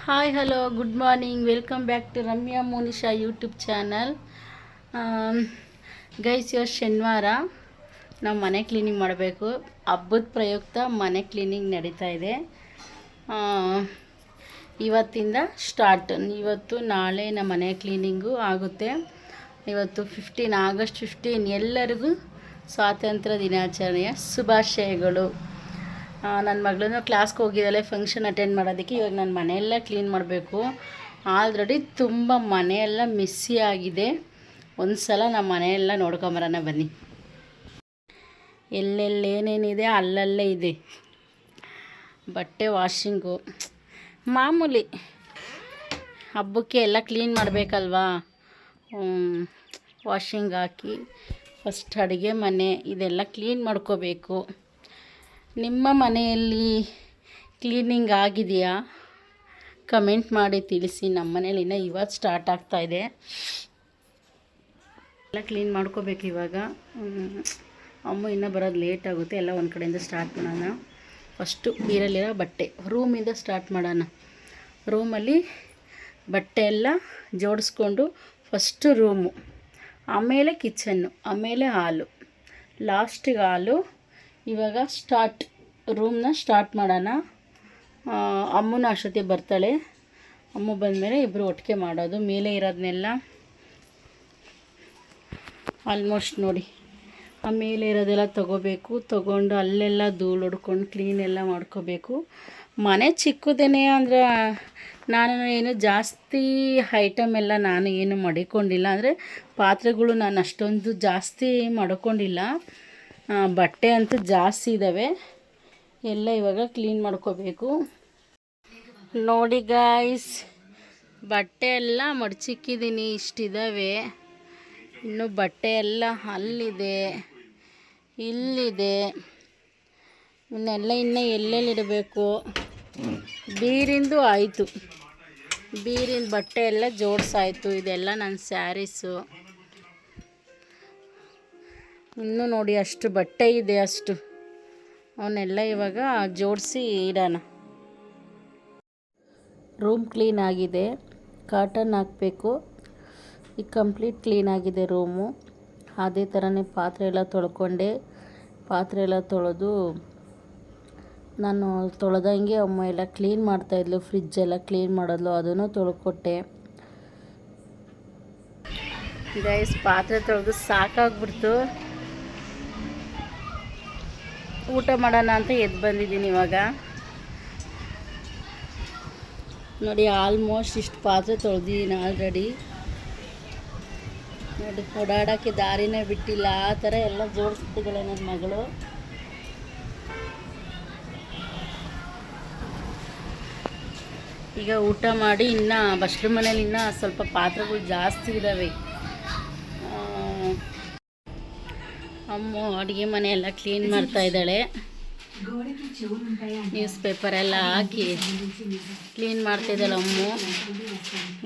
Hi hello good morning welcome back to Ramya Monisha YouTube channel. Guys, ಇವತ್ತು ಶನಿವಾರ ನಾವು ಮನೆ ಕ್ಲೀನಿಂಗ್ ಮಾಡಬೇಕು. ಹಬ್ಬದ ಪ್ರಯುಕ್ತ ಮನೆ ಕ್ಲೀನಿಂಗ್ ನಡೀತಾ ಇದೆ. ಇವತ್ತಿಂದ ಸ್ಟಾರ್ಟ್. ಇವತ್ತು ನಾಳೆ ನಮ್ಮ ಮನೆ ಕ್ಲೀನಿಂಗು ಆಗುತ್ತೆ. ಇವತ್ತು ಆಗಸ್ಟ್ 15 ಎಲ್ಲರಿಗೂ ಸ್ವಾತಂತ್ರ್ಯ ದಿನಾಚರಣೆಯ ಶುಭಾಶಯಗಳು. ನನ್ನ ಮಗಳೂ ಕ್ಲಾಸ್ಗೆ ಹೋಗಿದ್ದಾಳೆ ಫಂಕ್ಷನ್ ಅಟೆಂಡ್ ಮಾಡೋದಕ್ಕೆ. ಇವಾಗ ನಾನು ಮನೆಯೆಲ್ಲ ಕ್ಲೀನ್ ಮಾಡಬೇಕು. ಆಲ್ರೆಡಿ ತುಂಬ ಮನೆಯೆಲ್ಲ ಮೆಸ್ಸಿ ಆಗಿದೆ. ಒಂದು ಸಲ ನಮ್ಮ ಮನೆಯೆಲ್ಲ ನೋಡ್ಕೊಂಬರೋಣ ಬನ್ನಿ. ಎಲ್ಲೆಲ್ಲೇನೇನಿದೆ ಅಲ್ಲಲ್ಲೇ ಇದೆ. ಬಟ್ಟೆ ವಾಷಿಂಗು ಮಾಮೂಲಿ, ಹಬ್ಬಕ್ಕೆ ಎಲ್ಲ ಕ್ಲೀನ್ ಮಾಡಬೇಕಲ್ವಾ. ವಾಷಿಂಗ್ ಹಾಕಿ ಫಸ್ಟ್ ಅಡುಗೆ ಮನೆ ಇದೆಲ್ಲ ಕ್ಲೀನ್ ಮಾಡ್ಕೋಬೇಕು. ನಿಮ್ಮ ಮನೆಯಲ್ಲಿ ಕ್ಲೀನಿಂಗ್ ಆಗಿದೆಯಾ? ಕಮೆಂಟ್ ಮಾಡಿ ತಿಳಿಸಿ. ನಮ್ಮ ಮನೇಲಿ ಇನ್ನೂ ಇವತ್ತು ಸ್ಟಾರ್ಟ್ ಆಗ್ತಾಯಿದೆ. ಎಲ್ಲ ಕ್ಲೀನ್ ಮಾಡ್ಕೋಬೇಕು ಇವಾಗ. ಅಮ್ಮ ಇನ್ನೂ ಬರೋದು ಲೇಟ್ ಆಗುತ್ತೆ. ಎಲ್ಲ ಒಂದು ಕಡೆಯಿಂದ ಸ್ಟಾರ್ಟ್ ಮಾಡೋಣ. ಫಸ್ಟು ಬೀರಲ್ಲಿರೋ ಬಟ್ಟೆ ರೂಮಿಂದ ಸ್ಟಾರ್ಟ್ ಮಾಡೋಣ. ರೂಮಲ್ಲಿ ಬಟ್ಟೆ ಎಲ್ಲ ಜೋಡಿಸ್ಕೊಂಡು ಫಸ್ಟು ರೂಮು, ಆಮೇಲೆ ಕಿಚನ್ನು, ಆಮೇಲೆ ಹಾಲು, ಲಾಸ್ಟಿಗೆ ಹಾಲು. ಇವಾಗ ರೂಮ್ನ ಸ್ಟಾರ್ಟ್ ಮಾಡೋಣ. ಅಮ್ಮನ ಅಷ್ಟೊತ್ತಿ ಬರ್ತಾಳೆ. ಅಮ್ಮ ಬಂದಮೇಲೆ ಇಬ್ಬರು ಒಟ್ಟಿಗೆ ಮಾಡೋದು. ಮೇಲೆ ಇರೋದನ್ನೆಲ್ಲ ಆಲ್ಮೋಸ್ಟ್ ನೋಡಿ, ಆ ಮೇಲೆ ಇರೋದೆಲ್ಲ ತೊಗೊಂಡು ಅಲ್ಲೆಲ್ಲ ಧೂಳು ಹೊಡ್ಕೊಂಡು ಕ್ಲೀನ್ ಎಲ್ಲ ಮಾಡ್ಕೋಬೇಕು. ಮನೆ ಚಿಕ್ಕದೇನೆ ಅಂದರೆ ನಾನು ಏನು ಜಾಸ್ತಿ ಐಟಮ್ ಎಲ್ಲ ನಾನು ಏನು ಮಡಿಕೊಂಡಿಲ್ಲ. ಅಂದರೆ ಪಾತ್ರೆಗಳು ನಾನು ಅಷ್ಟೊಂದು ಜಾಸ್ತಿ ಮಡ್ಕೊಂಡಿಲ್ಲ. ಬಟ್ಟೆ ಅಂತೂ ಜಾಸ್ತಿ ಇದ್ದಾವೆ. ಎಲ್ಲ ಇವಾಗ ಕ್ಲೀನ್ ಮಾಡ್ಕೋಬೇಕು. ನೋಡಿ ಗಾಯ್ಸ್, ಬಟ್ಟೆ ಎಲ್ಲ ಮಡಚಿಕ್ಕಿದ್ದೀನಿ. ಇಷ್ಟಿದ್ದಾವೆ. ಇನ್ನು ಬಟ್ಟೆ ಎಲ್ಲ ಅಲ್ಲಿದೆ, ಇಲ್ಲಿದೆ. ಇನ್ನೆಲ್ಲ ಎಲ್ಲೆಲ್ಲಿಡಬೇಕು. ಬೀರಿಂದು ಆಯಿತು. ಬೀರಿನ ಬಟ್ಟೆ ಎಲ್ಲ ಜೋಡಿಸಾಯಿತು. ಇದೆಲ್ಲ ನನ್ನ ಸ್ಯಾರೀಸು. ಇನ್ನೂ ನೋಡಿ ಅಷ್ಟು ಬಟ್ಟೆ ಇದೆ. ಅವನ್ನೆಲ್ಲ ಇವಾಗ ಜೋಡಿಸಿ ಇಡೋಣ. ರೂಮ್ ಕ್ಲೀನ್ ಆಗಿದೆ. ಕಾಟನ್ ಹಾಕಬೇಕು. ಈಗ ಕಂಪ್ಲೀಟ್ ಕ್ಲೀನ್ ಆಗಿದೆ ರೂಮು. ಅದೇ ಥರನೇ ಪಾತ್ರೆ ಎಲ್ಲ ತೊಳ್ಕೊಂಡೆ. ಪಾತ್ರೆ ಎಲ್ಲ ತೊಳೆದು ನಾನು ತೊಳೆದಂಗೆ ಅಮ್ಮ ಎಲ್ಲ ಕ್ಲೀನ್ ಮಾಡ್ತಾಯಿದ್ಲು. ಫ್ರಿಜ್ಜೆಲ್ಲ ಕ್ಲೀನ್ ಮಾಡೋದ್ಲು, ಅದನ್ನು ತೊಳ್ಕೊಟ್ಟೆ. ಗೈಸ್, ಪಾತ್ರೆ ತೊಳೆದು ಸಾಕಾಗ್ಬಿಡ್ತು. ಊಟ ಮಾಡೋಣ ಅಂತ ಎದ್ದು ಬಂದಿದ್ದೀನಿ ಇವಾಗ. ನೋಡಿ, ಆಲ್ಮೋಸ್ಟ್ ಇಷ್ಟು ಪಾತ್ರೆ ತೊಳೆದಿದ್ದೀನಿ ಆಲ್ರೆಡಿ. ನೋಡಿ, ಓಡಾಡೋಕ್ಕೆ ದಾರಿನೇ ಬಿಟ್ಟಿಲ್ಲ. ಆ ಥರ ಎಲ್ಲ ಜೋಡಿಸ್ತಿದ್ದಾಳೆ ನನ್ನ ಮಗಳು. ಈಗ ಊಟ ಮಾಡಿ ಇನ್ನೂ ಬಸ್ಲು ಮನೇಲಿ ಇನ್ನೂ ಸ್ವಲ್ಪ ಪಾತ್ರೆಗಳು ಜಾಸ್ತಿ ಇದ್ದಾವೆ. ಅಮ್ಮ ಅಡುಗೆ ಮನೆ ಎಲ್ಲ ಕ್ಲೀನ್ ಮಾಡ್ತಾ ಇದ್ದಾಳೆ. ನ್ಯೂಸ್ ಪೇಪರ್ ಎಲ್ಲ ಹಾಕಿ ಕ್ಲೀನ್ ಮಾಡ್ತಿದ್ದಾಳೆ ಅಮ್ಮ.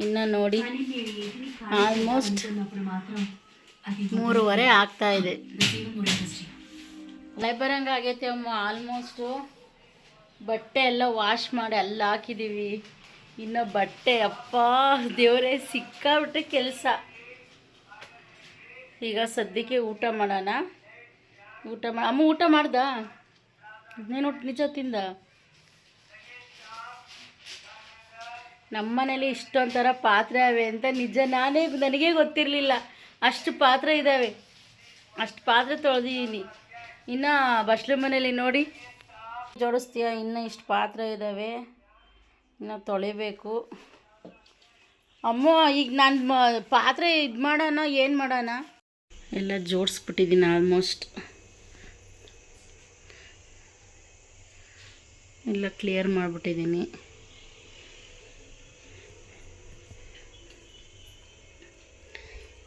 ಇನ್ನು ನೋಡಿ, ಆಲ್ಮೋಸ್ಟ್ 3:30 ಆಗ್ತಾಯಿದೆ. ಮಳೆ ಬರಂಗೆ ಆಗೈತೆ ಅಮ್ಮ. ಆಲ್ಮೋಸ್ಟು ಬಟ್ಟೆ ಎಲ್ಲ ವಾಶ್ ಮಾಡಿ ಅಲ್ಲಿ ಹಾಕಿದ್ದೀವಿ. ಇನ್ನು ಬಟ್ಟೆ, ಅಪ್ಪ ದೇವರೇ, ಸಿಕ್ಕಾಬಿಟ್ಟೆ ಕೆಲಸ. ಈಗ ಸದ್ಯಕ್ಕೆ ಊಟ ಮಾಡೋಣ. ಅಮ್ಮ ಊಟ ಮಾಡ್ದ? ನೀನು ನಿಜ ತಿಂದ? ನಮ್ಮ ಮನೇಲಿ ಇಷ್ಟೊಂಥರ ಪಾತ್ರೆ ಅವೆ ಅಂತ ನಿಜ ನನಗೇ ಗೊತ್ತಿರಲಿಲ್ಲ. ಅಷ್ಟು ಪಾತ್ರೆ ಇದ್ದಾವೆ. ಅಷ್ಟು ಪಾತ್ರೆ ತೊಳೆದಿದ್ದೀನಿ. ಇನ್ನು ಬಸ್ಲು ಮನೇಲಿ ನೋಡಿ ಜೋಡಿಸ್ತೀಯ. ಇನ್ನೂ ಇಷ್ಟು ಪಾತ್ರೆ ಇದ್ದಾವೆ, ಇನ್ನು ತೊಳಿಬೇಕು. ಅಮ್ಮ ಈಗ ನಾನು ಪಾತ್ರೆ ಇದು ಮಾಡೋಣ, ಏನು ಮಾಡೋಣ? ಎಲ್ಲ ಜೋಡಿಸ್ಬಿಟ್ಟಿದ್ದೀನಿ ಆಲ್ಮೋಸ್ಟ್. ಎಲ್ಲ ಕ್ಲಿಯರ್ ಮಾಡಿಬಿಟ್ಟಿದ್ದೀನಿ.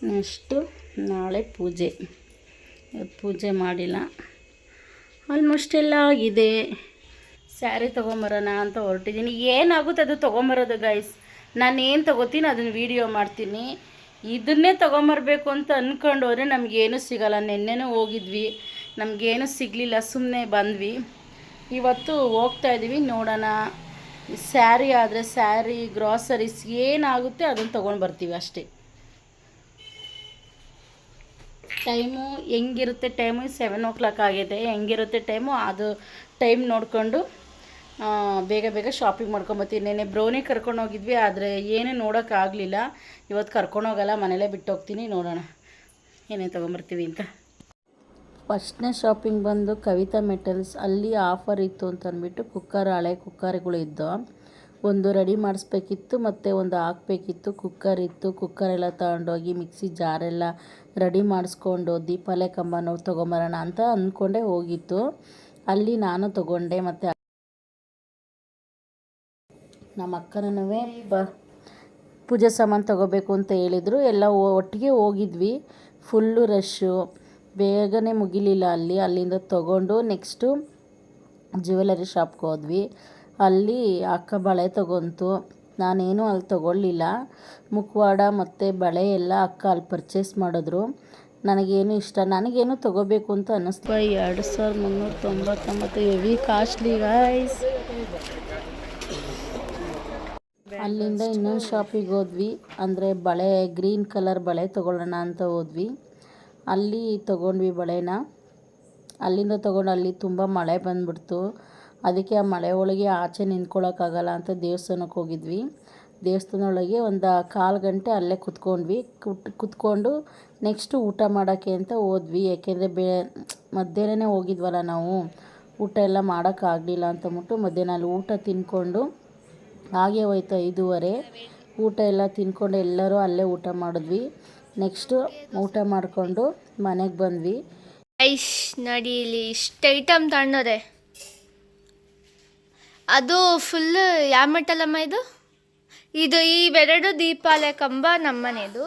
ನೆಕ್ಸ್ಟು ನಾಳೆ ಪೂಜೆ ಮಾಡಿಲ್ಲ. ಆಲ್ಮೋಸ್ಟ್ ಎಲ್ಲ ಆಗಿದೆ. ಸ್ಯಾರಿ ತೊಗೊಂಬರೋಣ ಅಂತ ಹೊರಟಿದ್ದೀನಿ. ಏನಾಗುತ್ತೆ ಅದು ತೊಗೊಂಬರೋದು ಗೈಸ್. ನಾನೇನು ತೊಗೋತೀನಿ ಅದನ್ನು ವೀಡಿಯೋ ಮಾಡ್ತೀನಿ. ಇದನ್ನೇ ತೊಗೊಂಬರ್ಬೇಕು ಅಂತ ಅಂದ್ಕೊಂಡು ಹೋದರೆ ನಮಗೇನು ಸಿಗೋಲ್ಲ. ನೆನ್ನೆನೂ ಹೋಗಿದ್ವಿ, ನಮಗೇನು ಸಿಗಲಿಲ್ಲ, ಸುಮ್ಮನೆ ಬಂದ್ವಿ. ಇವತ್ತು ಹೋಗ್ತಾಯಿದ್ದೀವಿ, ನೋಡೋಣ. ಸ್ಯಾರಿ ಆದರೆ ಸ್ಯಾರಿ, ಗ್ರಾಸರೀಸ್ ಏನಾಗುತ್ತೆ ಅದನ್ನು ತೊಗೊಂಡು ಬರ್ತೀವಿ ಅಷ್ಟೇ. ಟೈಮು ಹೆಂಗಿರುತ್ತೆ, ಟೈಮು 7 o'clock ಆಗಿದೆ. ಹೆಂಗಿರುತ್ತೆ ಟೈಮು ಅದು ಟೈಮ್ ನೋಡಿಕೊಂಡು ಬೇಗ ಬೇಗ ಶಾಪಿಂಗ್ ಮಾಡ್ಕೊಂಬತ್ತೀವಿ. ನೆನ್ನೆ ಬ್ರೌನಿ ಕರ್ಕೊಂಡು ಹೋಗಿದ್ವಿ, ಆದರೆ ಏನೂ ನೋಡೋಕ್ಕಾಗಲಿಲ್ಲ. ಇವತ್ತು ಕರ್ಕೊಂಡೋಗಲ್ಲ, ಮನೇಲೇ ಬಿಟ್ಟು ಹೋಗ್ತೀನಿ. ನೋಡೋಣ ಏನೇನು ತೊಗೊಂಬರ್ತೀವಿ ಅಂತ. ಫಸ್ಟ್ನೇ ಶಾಪಿಂಗ್ ಬಂದು ಕವಿತಾ ಮೆಟಲ್ಸ್. ಅಲ್ಲಿ ಆಫರ್ ಇತ್ತು ಅಂತ ಅಂದ್ಬಿಟ್ಟು ಹಳೆ ಕುಕ್ಕರ್ಗಳು ಇದ್ದು ಒಂದು ರೆಡಿ ಮಾಡಿಸ್ಬೇಕಿತ್ತು ಮತ್ತು ಒಂದು ಹಾಕಬೇಕಿತ್ತು. ಕುಕ್ಕರ್ ಇತ್ತು. ಕುಕ್ಕರೆಲ್ಲ ತಗೊಂಡೋಗಿ ಮಿಕ್ಸಿ ಜಾರೆಲ್ಲ ರೆಡಿ ಮಾಡಿಸ್ಕೊಂಡು ದೀಪಾವಳಿ ಕಂಬನ ತೊಗೊಂಬರೋಣ ಅಂತ ಅಂದ್ಕೊಂಡೇ ಹೋಗಿತ್ತು. ಅಲ್ಲಿ ನಾನು ತೊಗೊಂಡೆ ಮತ್ತು ನಮ್ಮ ಅಕ್ಕನೂ ಪೂಜೆ ಸಾಮಾನು ತೊಗೋಬೇಕು ಅಂತ ಹೇಳಿದರು. ಎಲ್ಲ ಒಟ್ಟಿಗೆ ಹೋಗಿದ್ವಿ. ಫುಲ್ಲು ರಶ್ಶು, ಬೇಗನೆ ಮುಗಿಲಿಲ್ಲ. ಅಲ್ಲಿಂದ ತೊಗೊಂಡು ನೆಕ್ಸ್ಟು ಜ್ಯುವೆಲರಿ ಶಾಪ್ಗೆ ಹೋದ್ವಿ. ಅಲ್ಲಿ ಅಕ್ಕ ಬಳೆ ತೊಗೊಂತು. ನಾನೇನು ಅಲ್ಲಿ ತೊಗೊಳ್ಳಿಲ್ಲ. ಮುಖವಾಡ ಮತ್ತು ಬಳೆ ಎಲ್ಲ ಅಕ್ಕ ಅಲ್ಲಿ ಪರ್ಚೇಸ್ ಮಾಡಿದ್ರು. ನನಗೇನು ಇಷ್ಟ, ನನಗೇನು ತೊಗೋಬೇಕು ಅಂತ ಅನ್ನಿಸ್ತು. 2399 ಹೆವಿ ಕಾಸ್ಟ್ಲಿ ಗೈಸ್. ಅಲ್ಲಿಂದ ಇನ್ನೊಂದು ಶಾಪಿಗೆ ಹೋದ್ವಿ. ಅಂದರೆ ಬಳೆ, ಗ್ರೀನ್ ಕಲರ್ ಬಳೆ ತೊಗೊಳ್ಳೋಣ ಅಂತ ಹೋದ್ವಿ. ಅಲ್ಲಿ ತೊಗೊಂಡ್ವಿ ಬಳೆನ. ಅಲ್ಲಿಂದ ತೊಗೊಂಡು ಅಲ್ಲಿ ತುಂಬ ಮಳೆ ಬಂದುಬಿಡ್ತು. ಅದಕ್ಕೆ ಆ ಮಳೆ ಒಳಗೆ ಆಚೆ ನಿಂತ್ಕೊಳ್ಳೋಕ್ಕಾಗಲ್ಲ ಅಂತ ದೇವಸ್ಥಾನಕ್ಕೆ ಹೋಗಿದ್ವಿ. ದೇವಸ್ಥಾನದೊಳಗೆ ಒಂದು 1/4 ಗಂಟೆ ಅಲ್ಲೇ ಕುತ್ಕೊಂಡು ನೆಕ್ಸ್ಟು ಊಟ ಮಾಡೋಕ್ಕೆ ಅಂತ ಹೋದ್ವಿ. ಯಾಕೆಂದರೆ ಮಧ್ಯಾಹ್ನನೇ ಹೋಗಿದ್ವಲ್ಲ ನಾವು, ಊಟ ಎಲ್ಲ ಮಾಡೋಕ್ಕಾಗಲಿಲ್ಲ ಅಂತಂದ್ಬಿಟ್ಟು ಮಧ್ಯಾಹ್ನ ಅಲ್ಲಿ ಊಟ ತಿಂದ್ಕೊಂಡು ಹಾಗೆ ಹೋಯ್ತು 5:30. ಊಟ ಎಲ್ಲ ತಿಂದ್ಕೊಂಡು ಎಲ್ಲರೂ ಅಲ್ಲೇ ಊಟ ಮಾಡಿದ್ವಿ. ನೆಕ್ಸ್ಟು ಊಟ ಮಾಡಿಕೊಂಡು ಮನೆಗೆ ಬಂದ್ವಿ. ನೋಡಿ ಇಲ್ಲಿ ಇಷ್ಟು ಐಟಮ್ ತಣ್ಣದೆ. ಅದು ಫುಲ್ಲು ಯಾವ ಮೆಟಲಮ್ಮ ಇದು ಇವೆರಡು ದೀಪಾವಳಿ ಕಂಬ ನಮ್ಮನೆದು.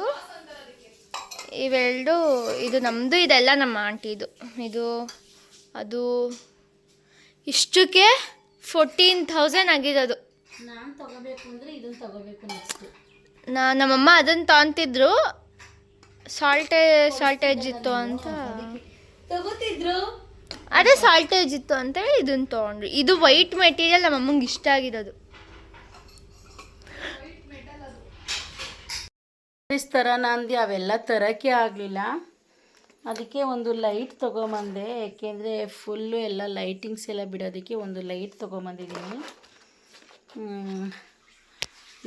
ಇವೆರಡು ಇದು ನಮ್ಮದು, ಇದೆಲ್ಲ ನಮ್ಮ ಆಂಟಿದು. ಅದು ಇಷ್ಟಕ್ಕೆ 14,000 ಆಗಿರೋದು. ನಾನು ತೊಗೋಬೇಕು ಅಂದರೆ ಇದನ್ನು ತೊಗೋಬೇಕು. ನೆಕ್ಸ್ಟು ನಮ್ಮಮ್ಮ ಅದನ್ನು ತೊಗೊತಿದ್ರು, ಸಾಲ್ಟೇಜ್ ಇತ್ತು ಅಂತ ತಗೋತಿದ್ರು. ಅದೇ ಸಾಲ್ಟೇಜ್ ಇತ್ತು ಅಂತೇಳಿ ಇದನ್ನು ತೊಗೊಂಡ್ರು. ಇದು ವೈಟ್ ಮೆಟೀರಿಯಲ್ ನಮ್ಮಮ್ಮಂಗೆ ಇಷ್ಟ ಆಗಿರೋದು. ಥರ ನಂದು ಅವೆಲ್ಲ ತರೋಕ್ಕೆ ಆಗಲಿಲ್ಲ. ಅದಕ್ಕೆ ಒಂದು ಲೈಟ್ ತೊಗೊಂಬಂದೆ. ಏಕೆಂದರೆ ಫುಲ್ಲು ಎಲ್ಲ ಲೈಟಿಂಗ್ಸ್ ಎಲ್ಲ ಬಿಡೋದಕ್ಕೆ ಒಂದು ಲೈಟ್ ತೊಗೊಂಬಂದಿದ್ದೀನಿ.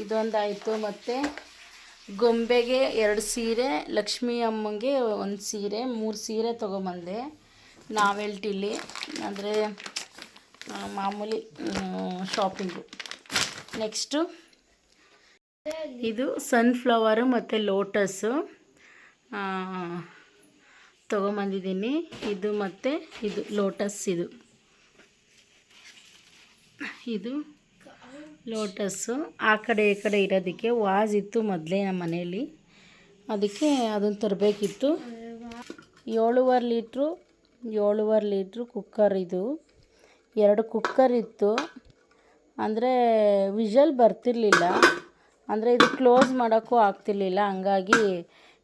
ಇದೊಂದಾಯಿತು. ಮತ್ತು ಗೊಂಬೆಗೆ 2 ಸೀರೆ, ಲಕ್ಷ್ಮೀ ಅಮ್ಮಂಗೆ 1 ಸೀರೆ, 3 ಸೀರೆ ತೊಗೊಂಬಂದೆ. ನಾವೆಲ್ಟಿಲಿ ಅಂದರೆ ಮಾಮೂಲಿ ಶಾಪಿಂಗು. ನೆಕ್ಸ್ಟು ಇದು ಸನ್ಫ್ಲವರು ಮತ್ತು ಲೋಟಸ್ಸು ತೊಗೊಂಬಂದಿದ್ದೀನಿ. ಇದು ಮತ್ತು ಇದು ಲೋಟಸ್, ಇದು ಲೋಟಸ್ಸು. ಆ ಕಡೆ ಈ ಕಡೆ ಇರೋದಕ್ಕೆ ವಾಸ್ ಇತ್ತು ಮೊದಲೇ ನಮ್ಮ ಮನೆಯಲ್ಲಿ, ಅದಕ್ಕೆ ಅದನ್ನು ತರಬೇಕಿತ್ತು. 7.5 ಲೀಟ್ರು ಕುಕ್ಕರ್. ಇದು 2 ಕುಕ್ಕರ್ ಇತ್ತು. ಅಂದರೆ ವಿಷಲ್ ಬರ್ತಿರಲಿಲ್ಲ, ಅಂದರೆ ಇದು ಕ್ಲೋಸ್ ಮಾಡೋಕ್ಕೂ ಆಗ್ತಿರ್ಲಿಲ್ಲ. ಹಂಗಾಗಿ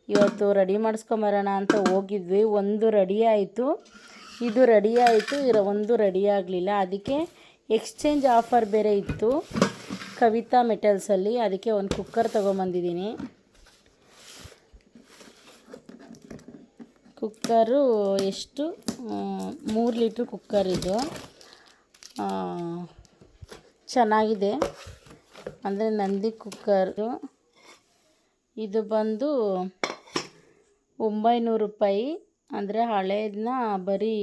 ಇವತ್ತು ರೆಡಿ ಮಾಡಿಸ್ಕೊಂಬರೋಣ ಅಂತ ಹೋಗಿದ್ವಿ. ಒಂದು ರೆಡಿ ಆಯಿತು, ಇದು ರೆಡಿ ಆಯಿತು, ಒಂದು ರೆಡಿ ಆಗಲಿಲ್ಲ. ಅದಕ್ಕೆ ಎಕ್ಸ್ಚೇಂಜ್ ಆಫರ್ ಬೇರೆ ಇತ್ತು ಕವಿತಾ ಮೆಟಲ್ಸಲ್ಲಿ. ಅದಕ್ಕೆ ಒಂದು ಕುಕ್ಕರ್ ತೊಗೊಂಬಂದಿದ್ದೀನಿ. ಕುಕ್ಕರು ಎಷ್ಟು 3 ಲೀಟ್ರ್ ಕುಕ್ಕರ್. ಇದು ಚೆನ್ನಾಗಿದೆ, ಅಂದರೆ ನಂದಿ ಕುಕ್ಕರು. ಇದು ಬಂದು 900 ರೂಪಾಯಿ. ಅಂದರೆ ಹಳೇದನ್ನ ಬರೀ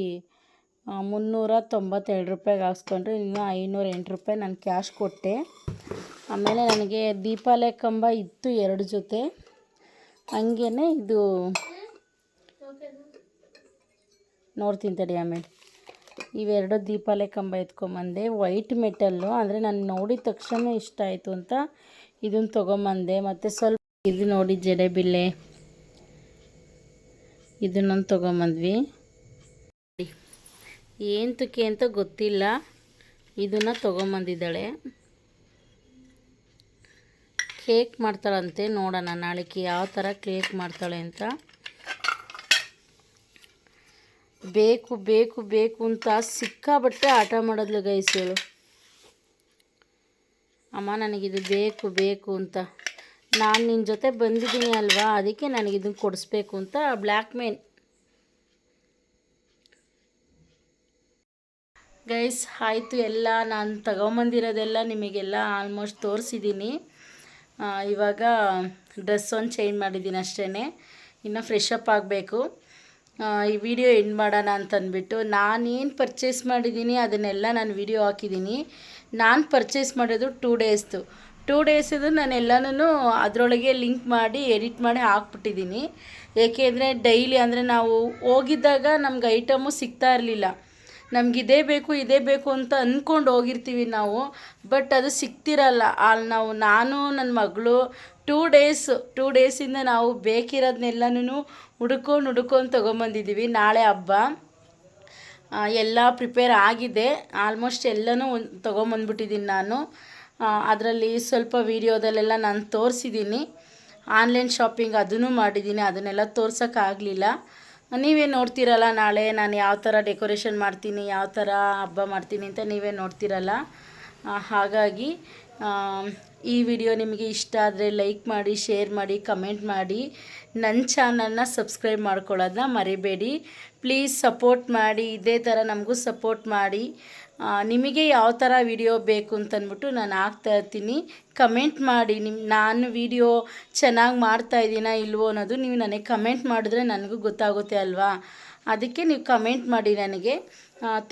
392 ರೂಪಾಯಿಗೆ ಹಾಕ್ಸ್ಕೊಂಡ್ರೆ ಇನ್ನು 508 ರೂಪಾಯಿ ನಾನು ಕ್ಯಾಶ್ ಕೊಟ್ಟೆ. ಆಮೇಲೆ ನನಗೆ ದೀಪಾವಳಿ ಕಂಬ ಇತ್ತು 2 ಜೊತೆ. ಹಂಗೇ ಇದು ನೋಡ್ತೀನಿ ತಡಿ. ಆಮೇಲೆ ಇವೆರಡು ದೀಪಾವಳಿ ಕಂಬ ಎತ್ಕೊಂಬಂದೆ. ವೈಟ್ ಮೆಟಲ್ಲು, ಅಂದರೆ ನಾನು ನೋಡಿದ ತಕ್ಷಣ ಇಷ್ಟ ಆಯಿತು ಅಂತ ಇದನ್ನು ತೊಗೊಂಬಂದೆ. ಮತ್ತು ಸ್ವಲ್ಪ ಇದು ನೋಡಿ ಜಡೆಬಿಲ್ಲೆ, ಇದನ್ನೊಂದು ತೊಗೊಂಬಂದ್ವಿ. ಏಂತಕ್ಕೆ ಅಂತ ಗೊತ್ತಿಲ್ಲ, ಇದನ್ನು ತೊಗೊಂಬಂದಿದ್ದಾಳೆ. ಕೇಕ್ ಮಾಡ್ತಾಳಂತೆ. ನೋಡೋಣ ನಾಳೆಗೆ ಯಾವ ಥರ ಕೇಕ್ ಮಾಡ್ತಾಳೆ ಅಂತ. ಬೇಕು ಬೇಕು ಬೇಕು ಅಂತ ಸಿಕ್ಕಾಬಟ್ಟೆ ಆಟ ಮಾಡೋದ್ಲು ಗೈಸ್. ಹೇಳು ಅಮ್ಮ ನನಗಿದು ಬೇಕು ಬೇಕು ಅಂತ. ನಾನು ನಿನ್ನ ಜೊತೆ ಬಂದಿದ್ದೀನಿ ಅಲ್ವಾ, ಅದಕ್ಕೆ ನನಗಿದನ್ನು ಕೊಡಿಸ್ಬೇಕು ಅಂತ ಬ್ಲ್ಯಾಕ್ ಮೇಲ್. ಗೈಸ್ ಆಯಿತು, ಎಲ್ಲ ನಾನು ತಗೊಂಬಂದಿರೋದೆಲ್ಲ ನಿಮಗೆಲ್ಲ ಆಲ್ಮೋಸ್ಟ್ ತೋರಿಸಿದ್ದೀನಿ. ಇವಾಗ ಡ್ರೆಸ್ ಒಂದು ಚೇಂಜ್ ಮಾಡಿದ್ದೀನಿ ಅಷ್ಟೇ, ಇನ್ನು ಫ್ರೆಶ್ ಅಪ್ ಆಗಬೇಕು. ಈ ವಿಡಿಯೋ ಎಂಡ್ ಮಾಡೋಣ ಅಂತಂದ್ಬಿಟ್ಟು ನಾನೇನು ಪರ್ಚೇಸ್ ಮಾಡಿದ್ದೀನಿ ಅದನ್ನೆಲ್ಲ ನಾನು ವಿಡಿಯೋ ಹಾಕಿದ್ದೀನಿ. ನಾನು ಪರ್ಚೇಸ್ ಮಾಡೋದು 2 ಡೇಸ್ದು. 2 ಡೇಸಿದು ನಾನು ಎಲ್ಲನೂ ಅದರೊಳಗೆ ಲಿಂಕ್ ಮಾಡಿ ಎಡಿಟ್ ಮಾಡಿ ಹಾಕ್ಬಿಟ್ಟಿದ್ದೀನಿ. ಏಕೆಂದರೆ ಡೈಲಿ ಅಂದರೆ ನಾವು ಹೋಗಿದ್ದಾಗ ನಮ್ಗೆ ಐಟಮು ಸಿಗ್ತಾ ಇರಲಿಲ್ಲ. ನಮ್ಗೆ ಇದೇ ಬೇಕು ಅಂತ ಅಂದ್ಕೊಂಡು ಹೋಗಿರ್ತೀವಿ ನಾವು, ಬಟ್ ಅದು ಸಿಗ್ತಿರಲ್ಲ. ಅಲ್ಲಿ ನಾನು ನನ್ನ ಮಗಳು 2 ಡೇಸಿಂದ ನಾವು ಬೇಕಿರೋದನ್ನೆಲ್ಲನೂ ಹುಡ್ಕೊಂಡು ತೊಗೊಂಬಂದಿದ್ದೀವಿ. ನಾಳೆ ಹಬ್ಬ, ಎಲ್ಲ ಪ್ರಿಪೇರ್ ಆಗಿದೆ. ಆಲ್ಮೋಸ್ಟ್ ಎಲ್ಲನೂ ತೊಗೊಂಬಂದ್ಬಿಟ್ಟಿದ್ದೀನಿ ನಾನು. ಅದರಲ್ಲಿ ಸ್ವಲ್ಪ ವೀಡಿಯೋದಲ್ಲೆಲ್ಲ ನಾನು ತೋರಿಸಿದ್ದೀನಿ. ಆನ್ಲೈನ್ ಶಾಪಿಂಗ್ ಅದನ್ನು ಮಾಡಿದ್ದೀನಿ, ಅದನ್ನೆಲ್ಲ ತೋರ್ಸೋಕ್ಕಾಗಲಿಲ್ಲ. ನೀವೇ ನೋಡ್ತೀರಲ್ಲ ನಾಳೆ ನಾನು ಯಾವ ಥರ ಡೆಕೋರೇಷನ್ ಮಾಡ್ತೀನಿ, ಯಾವ ಥರ ಹಬ್ಬ ಮಾಡ್ತೀನಿ ಅಂತ ನೀವೇ ನೋಡ್ತೀರಲ್ಲ. ಹಾಗಾಗಿ ಈ ವಿಡಿಯೋ ನಿಮಗೆ ಇಷ್ಟ ಆದರೆ ಲೈಕ್ ಮಾಡಿ, ಶೇರ್ ಮಾಡಿ, ಕಮೆಂಟ್ ಮಾಡಿ. ನನ್ನ ಚಾನಲ್ನ ಸಬ್ಸ್ಕ್ರೈಬ್ ಮಾಡ್ಕೊಳ್ಳೋದನ್ನ ಮರಿಬೇಡಿ. ಪ್ಲೀಸ್ ಸಪೋರ್ಟ್ ಮಾಡಿ, ಇದೇ ಥರ ನಮಗೂ ಸಪೋರ್ಟ್ ಮಾಡಿ. ನಿಮಗೆ ಯಾವ ಥರ ವಿಡಿಯೋ ಬೇಕು ಅಂತಂದ್ಬಿಟ್ಟು ನಾನು ಹಾಕ್ತಾಯಿರ್ತೀನಿ. ಕಮೆಂಟ್ ಮಾಡಿ, ನಾನು ವಿಡಿಯೋ ಚೆನ್ನಾಗಿ ಮಾಡ್ತಾಯಿದ್ದೀನಾ ಇಲ್ವೋ ಅನ್ನೋದು ನೀವು ನನಗೆ ಕಮೆಂಟ್ ಮಾಡಿದ್ರೆ ನನಗೂ ಗೊತ್ತಾಗುತ್ತೆ ಅಲ್ವಾ. ಅದಕ್ಕೆ ನೀವು ಕಮೆಂಟ್ ಮಾಡಿ ನನಗೆ.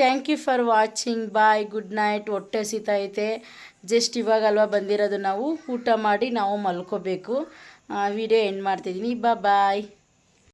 Thank you for watching. Bye, good night. ಹೊಟ್ಟೆ ಹಸಿತೈತೆ, ಜಸ್ಟ್ ಇವಾಗಲ್ವ ಬಂದಿರೋದು. ನಾವು ಊಟ ಮಾಡಿ ನಾವು ಮಲ್ಕೋಬೇಕು. ವಿಡಿಯೋ ಎಂಡ್ ಮಾಡ್ತಿದ್ದೀನಿ. ಬಾಯ್.